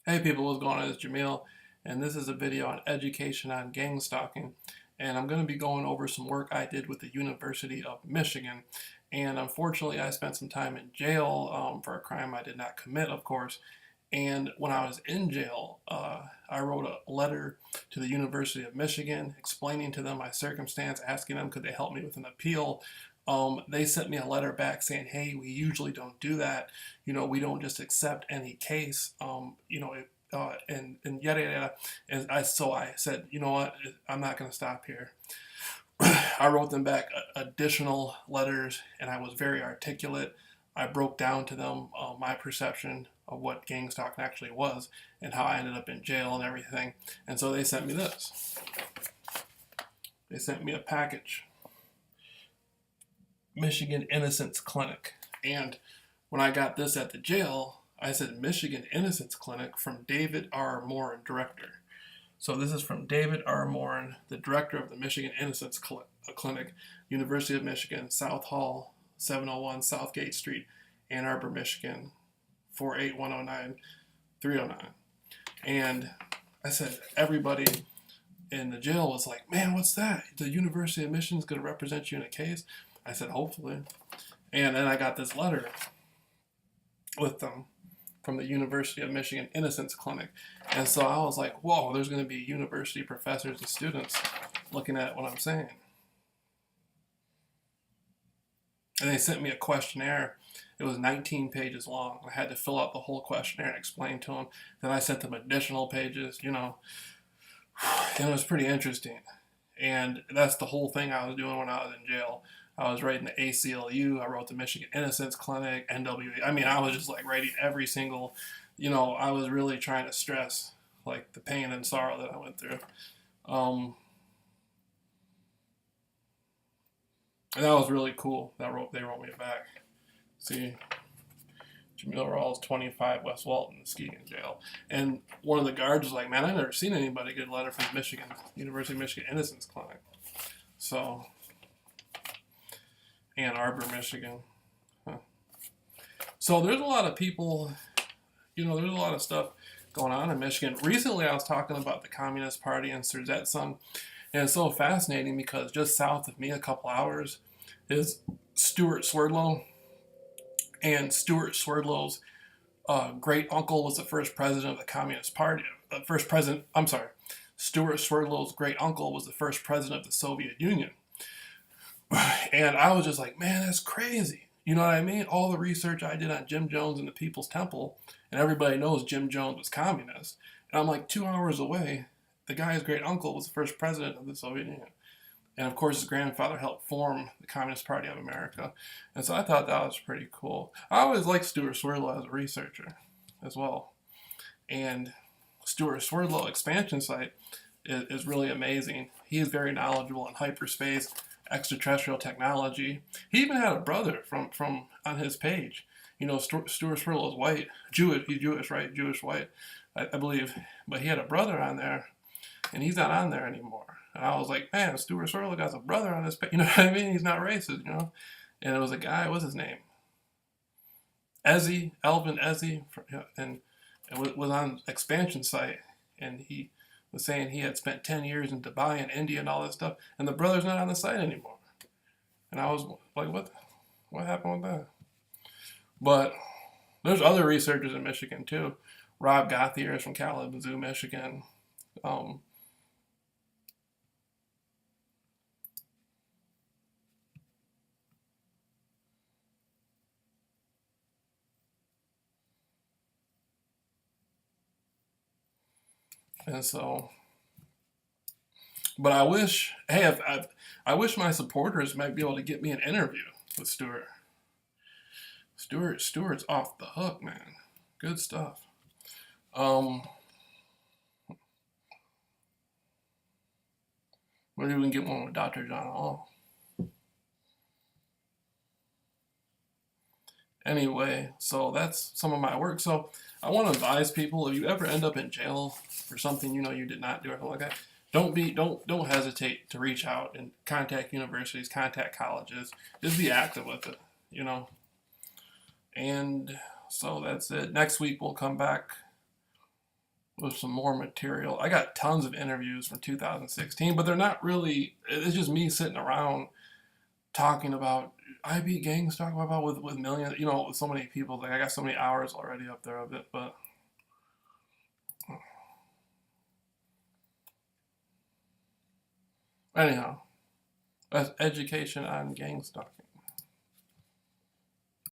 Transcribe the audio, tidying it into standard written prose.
Hey people, what's going on? It's Jamil, and this is a video on education on gang stalking. And I'm going to be going over some work I did with the University of Michigan. And unfortunately, I spent some time in jail for a crime I did not commit, of course. And when I was in jail, I wrote a letter to the University of Michigan explaining to them my circumstance, asking them could they help me with an appeal. They sent me a letter back saying, hey, we usually don't do that. We don't just accept any case, and yada, yada. So I said, you know what, I'm not going to stop here. I wrote them back additional letters, and I was very articulate. I broke down to them my perception of what gang stalking actually was and how I ended up in jail and everything. And so they sent me this. They sent me a package. Michigan Innocence Clinic. And when I got this at the jail, I said Michigan Innocence Clinic from David R. Morin, director. So this is from David R. Morin, the director of the Michigan Innocence Clinic, University of Michigan, South Hall, 701 Southgate Street, Ann Arbor, Michigan, 48109 309. And I said, everybody in the jail was like, man, what's that? The University of Michigan is going to represent you in a case? I said, hopefully. And then I got this letter with them from the University of Michigan Innocence Clinic. And so I was like, whoa, there's going to be university professors and students looking at what I'm saying. And they sent me a questionnaire. It was 19 pages long. I had to fill out the whole questionnaire and explain to them. Then I sent them additional pages, and it was pretty interesting. And that's the whole thing I was doing when I was in jail. I was writing the ACLU, I wrote the Michigan Innocence Clinic, NWA. I was just like writing every single, I was really trying to stress like the pain and sorrow that I went through. And that was really cool. They wrote me back. See, Jamil Rawls, 25, West Walton, Muskegon Jail. And one of the guards was like, man, I've never seen anybody get a letter from Michigan, University of Michigan Innocence Clinic. So, Ann Arbor, Michigan. Huh. So there's a lot of people, there's a lot of stuff going on in Michigan. Recently I was talking about the Communist Party and Sung, and it's so fascinating because just south of me, a couple hours, is Stuart Swerdlow. And Stuart Swerdlow's great uncle was the first president of the Communist Party. Stuart Swerdlow's great uncle was the first president of the Soviet Union. And I was just like, man, that's crazy. You know what I mean? All the research I did on Jim Jones and the People's Temple, and everybody knows Jim Jones was communist. And I'm like 2 hours away. The guy's great uncle was the first president of the Soviet Union. And of course, his grandfather helped form the Communist Party of America. And so I thought that was pretty cool. I always liked Stuart Swerdlow as a researcher as well. And Stuart Swerdlow expansion site is really amazing. He is very knowledgeable in hyperspace, extraterrestrial technology. He even had a brother from on his page. Stuart Swerdlow is white, Jewish. He's Jewish, right? Jewish white, I believe. But he had a brother on there, and he's not on there anymore. And I was like, man, Stuart Swerdlow got a brother on his page. You know what I mean? He's not racist, And it was a guy. What's his name? Elvin Ezzy, and it was on expansion site, and he was saying he had spent 10 years in Dubai and India and all that stuff, and the brother's not on the site anymore. And I was like, what happened with that? But there's other researchers in Michigan too. Rob Gothier is from Kalamazoo, Michigan. And so, but I wish, I wish my supporters might be able to get me an interview with Stuart. Stuart's off the hook, man. Good stuff. Maybe we can get one with Dr. John Hall. Anyway, so that's some of my work. So I want to advise people, if you ever end up in jail for something you did not do or anything like that, don't hesitate to reach out and contact universities, contact colleges. Just be active with it, And so that's it. Next week we'll come back with some more material. I got tons of interviews from 2016, but they're not really, it's just me sitting around talking about, I beat gangs, talking about with millions, you know, with so many people. Like, I got so many hours already up there of it, but anyhow, that's education on gang stalking.